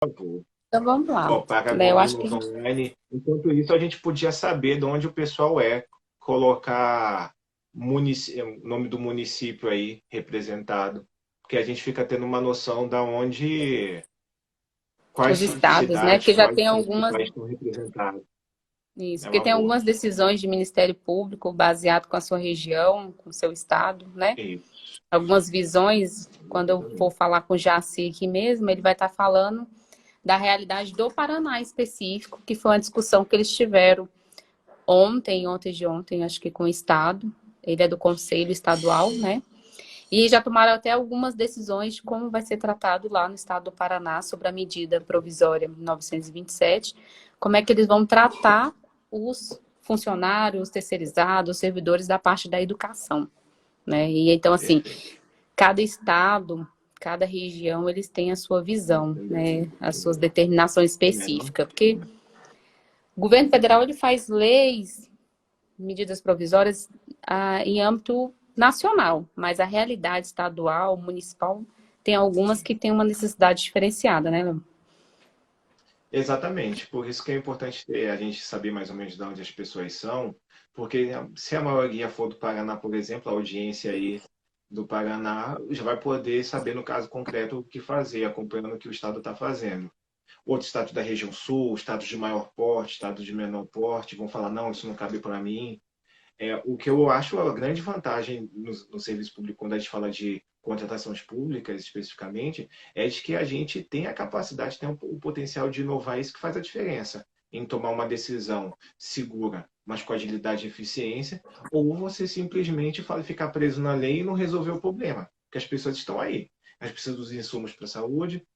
Então vamos lá. Ó, paga Léo, acho que a ônibus gente online. Enquanto isso, a gente podia saber de onde o pessoal é, colocar o nome do município aí representado, porque a gente fica tendo uma noção da onde, quais os estados, né? cidades, Porque já quais tem algumas, municipais estão representados. isso, É porque uma tem boa. algumas decisões de Ministério Público baseado com a sua região, com o seu estado, né? Isso, Algumas visões, quando eu for exatamente. falar com o Jaci aqui mesmo, ele vai estar falando da realidade do Paraná específico, que foi uma discussão que eles tiveram ontem de ontem, acho que com o estado. Ele é do Conselho Estadual, né? E já tomaram até algumas decisões de como vai ser tratado lá no estado do Paraná sobre a medida provisória 927, como é que eles vão tratar os funcionários, terceirizados, os servidores da parte da educação, né? E então, assim, Perfeito. cada estado, cada região, eles têm a sua visão, né? As suas determinações É melhor? específicas, porque o governo federal, ele faz leis, medidas provisórias em âmbito nacional, mas a realidade estadual, municipal, tem algumas que têm uma necessidade diferenciada, né, Léo? Exatamente, por isso que é importante a gente saber mais ou menos de onde as pessoas são, porque se a maioria for do Paraná, por exemplo, a audiência aí do Paraná já vai poder saber no caso concreto o que fazer, acompanhando o que o Estado está fazendo. Outros estados da região sul, estados de maior porte, estados de menor porte, vão falar, não, isso não cabe para mim. O que eu acho a grande vantagem no serviço público, quando a gente fala de contratações públicas especificamente, é de que a gente tem a capacidade, tem o potencial de inovar, isso que faz a diferença em tomar uma decisão segura, mas com agilidade e eficiência, ou você simplesmente ficar preso na lei e não resolver o problema, porque as pessoas estão aí. Elas precisam dos insumos para a saúde,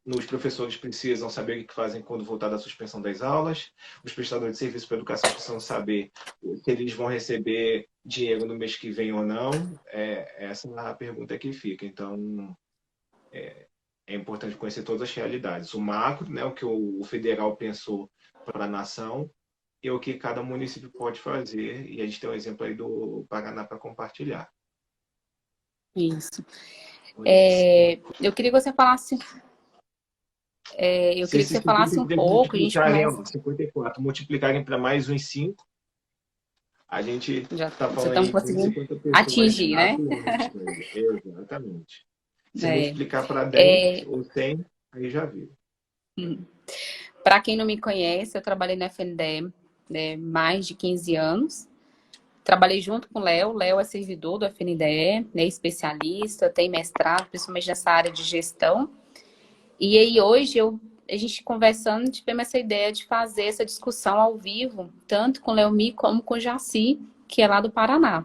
os professores precisam saber o que fazem quando voltar da suspensão das aulas. Os prestadores de serviço para a educação precisam saber se eles vão receber dinheiro no mês que vem ou não. Essa é a pergunta que fica. Então, é importante conhecer todas as realidades. O macro, né, o que o federal pensou para a nação, e o que cada município pode fazer. E a gente tem um exemplo aí do Paraná para compartilhar. Isso. Pois. Eu queria que você falasse, eu Se queria que esses você falasse um 53 pouco, a gente multiplicarem, começa, ó, 54 multiplicarem para mais uns 5, a gente já está falando estamos aí de conseguindo 50 pessoas atingir, né? atuantes. Né? Exatamente. Se É, multiplicar para 10 ou 100, aí já viu. Para quem não me conhece, eu trabalhei na FNDE, né, mais de 15 anos. Trabalhei junto com o Léo. O Léo é servidor do FNDE, né, especialista, tem mestrado, principalmente nessa área de gestão. E aí hoje a gente conversando, tivemos essa ideia de fazer essa discussão ao vivo, tanto com o Leomi como com o Jaci, que é lá do Paraná.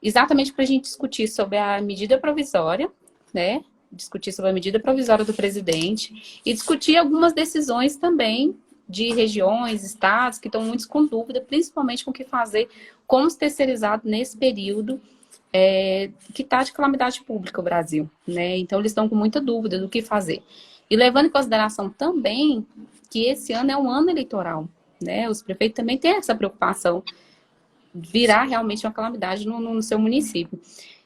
Exatamente para a gente discutir sobre a medida provisória, né? Discutir sobre a medida provisória do presidente e discutir algumas decisões também de regiões, estados que estão muitos com dúvida, principalmente com o que fazer com os terceirizados nesse período que está de calamidade pública o Brasil, né? Então eles estão com muita dúvida do que fazer. E levando em consideração também que esse ano é um ano eleitoral, né? Os prefeitos também têm essa preocupação de virar realmente uma calamidade no seu município.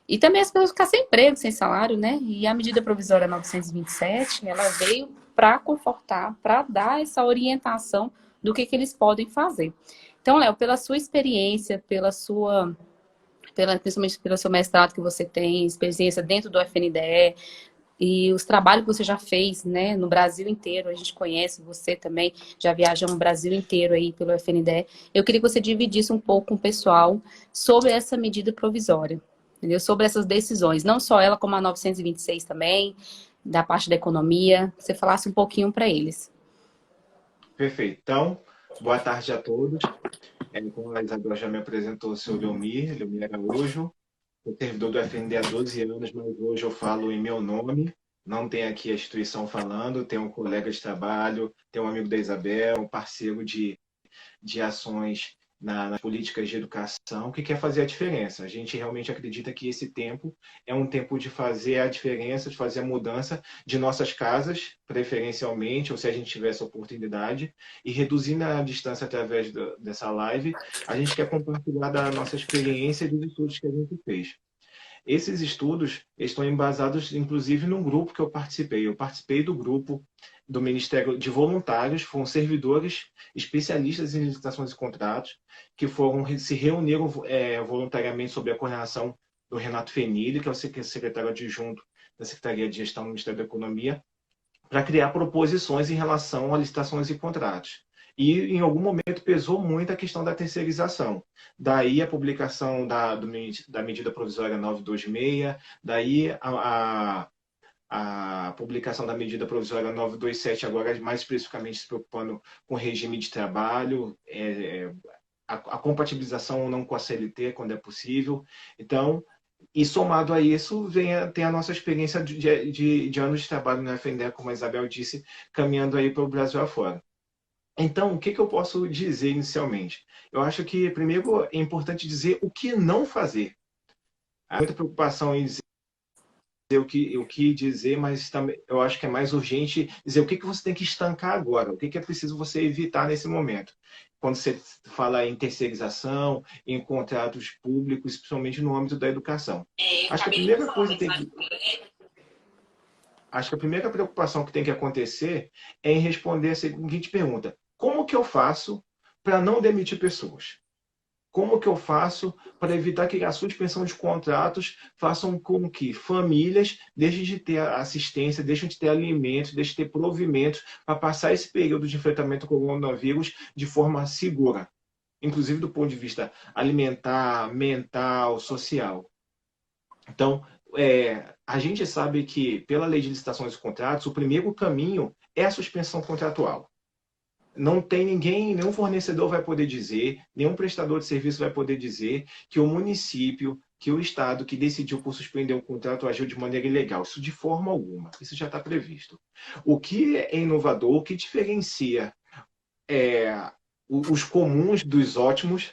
E também as pessoas ficar sem emprego, sem salário, né? E a medida provisória 927, ela veio para confortar, para dar essa orientação do que eles podem fazer. Então, Léo, pela sua experiência, principalmente pelo seu mestrado que você tem, experiência dentro do FNDE e os trabalhos que você já fez, né, no Brasil inteiro, a gente conhece você também, já viajou no Brasil inteiro aí pelo FNDE. Eu queria que você dividisse um pouco com o pessoal sobre essa medida provisória, entendeu? Sobre essas decisões, não só ela, como a 926 também, da parte da economia, você falasse um pouquinho para eles. Perfeito. Então, boa tarde a todos. Como a Isabel já me apresentou, eu sou o Leomir Araújo. Sou servidor do FND há 12 anos, mas hoje eu falo em meu nome. Não tem aqui a instituição falando, tem um colega de trabalho, tem um amigo da Isabel, um parceiro de ações nas políticas de educação que quer fazer a diferença. A gente realmente acredita que esse tempo é um tempo de fazer a diferença, de fazer a mudança de nossas casas, preferencialmente, ou se a gente tiver essa oportunidade, e reduzindo a distância através dessa live, a gente quer compartilhar da nossa experiência e dos estudos que a gente fez. Esses estudos estão embasados, inclusive, num grupo que eu participei. Eu participei do grupo do Ministério de Voluntários, foram servidores especialistas em licitações e contratos, que se reuniram voluntariamente sob a coordenação do Renato Fenili, que é o secretário adjunto da Secretaria de Gestão do Ministério da Economia, para criar proposições em relação a licitações e contratos. E, em algum momento, pesou muito a questão da terceirização. Daí a publicação da medida provisória 926, daí a publicação da medida provisória 927, agora mais especificamente se preocupando com o regime de trabalho, a compatibilização ou não com a CLT, quando é possível. Então, e somado a isso, tem a nossa experiência de anos de trabalho na FNDE, como a Isabel disse, caminhando aí para o Brasil afora. Então, o que eu posso dizer inicialmente? Eu acho que, primeiro, é importante dizer o que não fazer. Há muita preocupação em dizer o que dizer, mas também eu acho que é mais urgente dizer o que você tem que estancar agora, o que é preciso você evitar nesse momento. Quando você fala em terceirização, em contratos públicos, principalmente no âmbito da educação. Acho que a primeira coisa Acho que a primeira preocupação que tem que acontecer é em responder a seguinte pergunta: como que eu faço para não demitir pessoas? Como que eu faço para evitar que a suspensão de contratos façam com que famílias deixem de ter assistência, deixem de ter alimentos, deixem de ter provimentos para passar esse período de enfrentamento com o coronavírus de forma segura, inclusive do ponto de vista alimentar, mental, social. Então, a gente sabe que, pela lei de licitações e contratos, o primeiro caminho é a suspensão contratual. Não tem ninguém, nenhum fornecedor vai poder dizer, nenhum prestador de serviço vai poder dizer que o município, que o Estado que decidiu por suspender um contrato agiu de maneira ilegal. Isso de forma alguma. Isso já está previsto. O que é inovador, o que diferencia os comuns dos ótimos,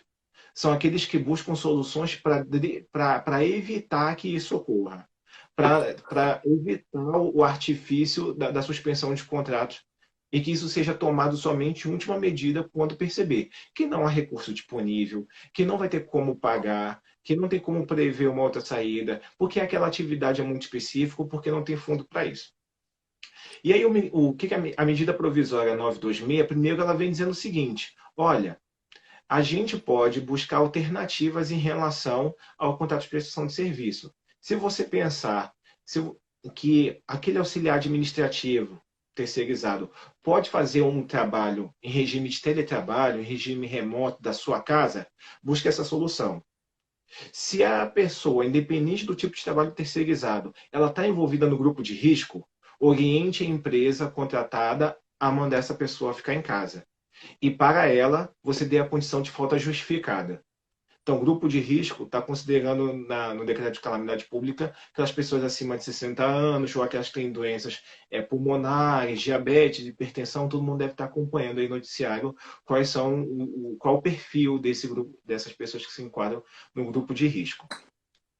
são aqueles que buscam soluções para evitar que isso ocorra, para evitar o artifício da suspensão de contratos e que isso seja tomado somente em última medida quando perceber que não há recurso disponível, que não vai ter como pagar, que não tem como prever uma outra saída, porque aquela atividade é muito específica, porque não tem fundo para isso. E aí, o que a medida provisória 926, primeiro ela vem dizendo o seguinte: olha, a gente pode buscar alternativas em relação ao contrato de prestação de serviço. Se você pensar que aquele auxiliar administrativo terceirizado pode fazer um trabalho em regime de teletrabalho, em regime remoto da sua casa, busque essa solução. Se a pessoa, independente do tipo de trabalho terceirizado, ela está envolvida no grupo de risco, oriente a empresa contratada a mandar essa pessoa ficar em casa. E para ela, você dê a condição de falta justificada. Então, grupo de risco está considerando no decreto de calamidade pública aquelas pessoas acima de 60 anos ou aquelas que têm doenças pulmonares, diabetes, hipertensão, todo mundo deve estar acompanhando aí no noticiário qual o perfil desse grupo, dessas pessoas que se enquadram no grupo de risco.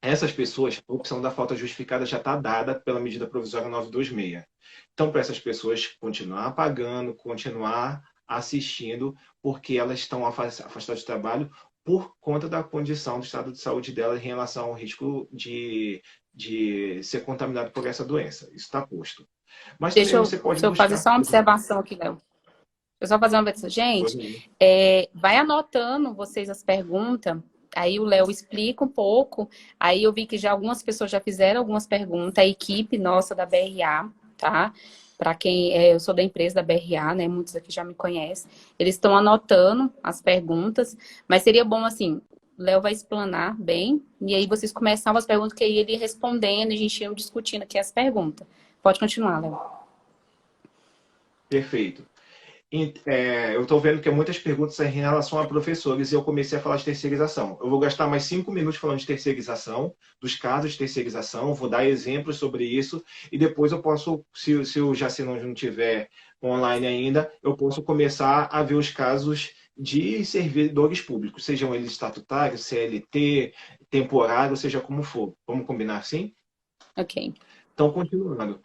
Essas pessoas, a opção da falta justificada já está dada pela medida provisória 926. Então, para essas pessoas continuar pagando, continuar assistindo, porque elas estão afastadas de trabalho por conta da condição do estado de saúde dela em relação ao risco de ser contaminado por essa doença. Isso está posto. Mas também você pode deixa eu fazer buscar. só uma observação aqui, Léo. Eu só fazer uma observação. Gente, vai anotando vocês as perguntas. Aí o Léo explica um pouco. Aí eu vi que já algumas pessoas já fizeram algumas perguntas. A equipe nossa da BRA, tá? Para quem eu sou da empresa da BRA, né? Muitos aqui já me conhecem. Eles estão anotando as perguntas, mas seria bom assim, o Léo vai explanar bem, e aí vocês começavam as perguntas, que aí ele ia respondendo, e a gente ia discutindo aqui as perguntas. Pode continuar, Léo. Perfeito. Eu estou vendo que muitas perguntas em relação a professores e eu comecei a falar de terceirização. Eu vou gastar mais 5 minutos falando de terceirização, dos casos de terceirização, vou dar exemplos sobre isso e depois eu posso, se o Jacino não estiver online ainda, eu posso começar a ver os casos de servidores públicos, sejam eles estatutários, CLT, temporário, seja como for. Vamos combinar assim? Ok. Então, continuando.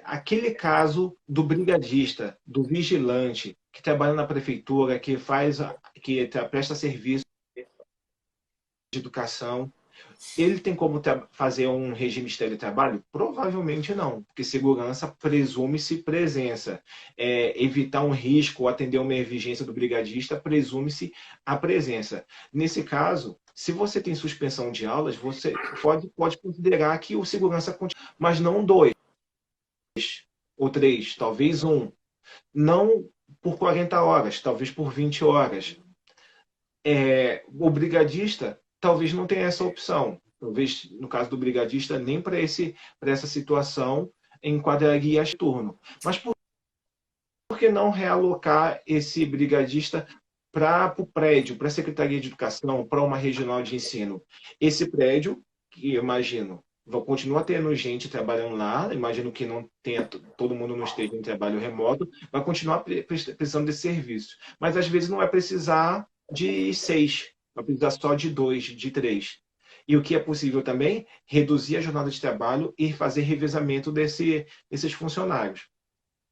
Aquele caso do brigadista, do vigilante, que trabalha na prefeitura, que presta serviço de educação. Ele tem como fazer um regime de teletrabalho? Provavelmente não, porque segurança presume-se presença. Evitar um risco ou atender uma exigência do brigadista, presume-se a presença. Nesse caso, se você tem suspensão de aulas, você pode considerar que o segurança continua, mas não dois ou três, talvez um. Não por 40 horas, talvez por 20 horas. O brigadista talvez não tenha essa opção. Talvez, no caso do brigadista, nem para essa situação enquadraria esse turno. Mas por que não realocar esse brigadista para o prédio, para a Secretaria de Educação, para uma regional de ensino? Esse prédio, que eu imagino, continua tendo gente trabalhando lá, imagino que não tenha, todo mundo não esteja em trabalho remoto, vai continuar precisando desse serviço. Mas às vezes não vai precisar de 6, vai precisar só de 2, de 3. E o que é possível também, reduzir a jornada de trabalho e fazer revezamento desses funcionários.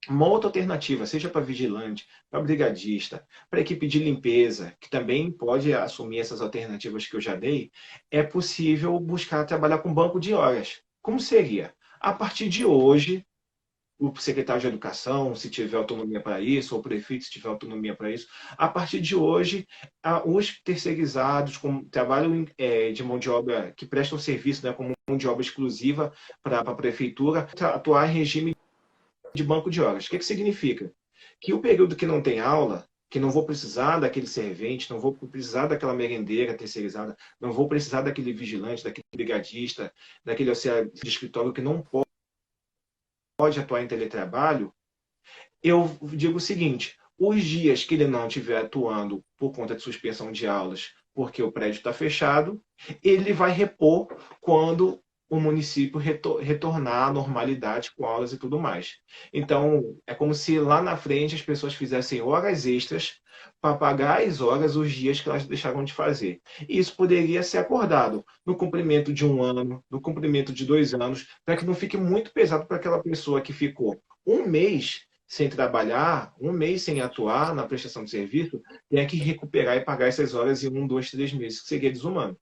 Uma outra alternativa, seja para vigilante, para brigadista, para equipe de limpeza, que também pode assumir essas alternativas que eu já dei, é possível buscar trabalhar com banco de horas. Como seria? A partir de hoje, o secretário de Educação, se tiver autonomia para isso, ou o prefeito, se tiver autonomia para isso, a partir de hoje, os terceirizados, com trabalho de mão de obra, que prestam serviço, né, como mão de obra exclusiva para a prefeitura, atuar em regime de banco de horas. O que significa? Que o período que não tem aula, que não vou precisar daquele servente, não vou precisar daquela merendeira terceirizada, não vou precisar daquele vigilante, daquele brigadista, daquele auxiliar de escritório que não pode atuar em teletrabalho, eu digo o seguinte: os dias que ele não estiver atuando por conta de suspensão de aulas, porque o prédio está fechado, ele vai repor quando o município retornar à normalidade com aulas e tudo mais. Então, é como se lá na frente as pessoas fizessem horas extras para pagar as horas, os dias que elas deixaram de fazer. E isso poderia ser acordado no cumprimento de 1 ano, no cumprimento de 2 anos, para que não fique muito pesado para aquela pessoa que ficou 1 mês sem trabalhar, 1 mês sem atuar na prestação de serviço, tenha que recuperar e pagar essas horas em 1, 2, 3 meses, que seria desumano.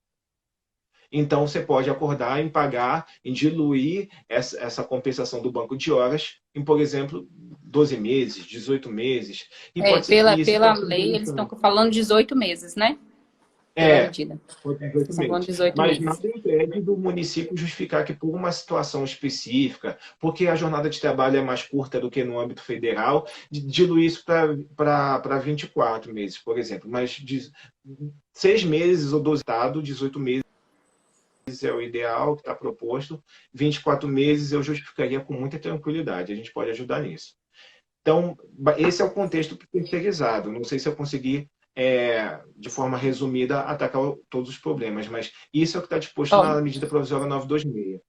Então, você pode acordar em pagar, em diluir essa compensação do banco de horas em, por exemplo, 12 meses, 18 meses. E pode ser, pela lei, eles estão falando 18 meses, né? Pela medida. Pode ser 18 Estão falando meses. 18 Mas meses. nada impede do município justificar que por uma situação específica, porque a jornada de trabalho é mais curta do que no âmbito federal, diluir isso para 24 meses, por exemplo. Mas de 6 meses ou 12 estados, 18 meses é o ideal que está proposto. 24 meses eu justificaria com muita tranquilidade. A gente pode ajudar nisso. Então, esse é o contexto terceirizado. Não sei se eu consegui, de forma resumida, atacar todos os problemas, mas isso é o que está disposto na medida provisória 926.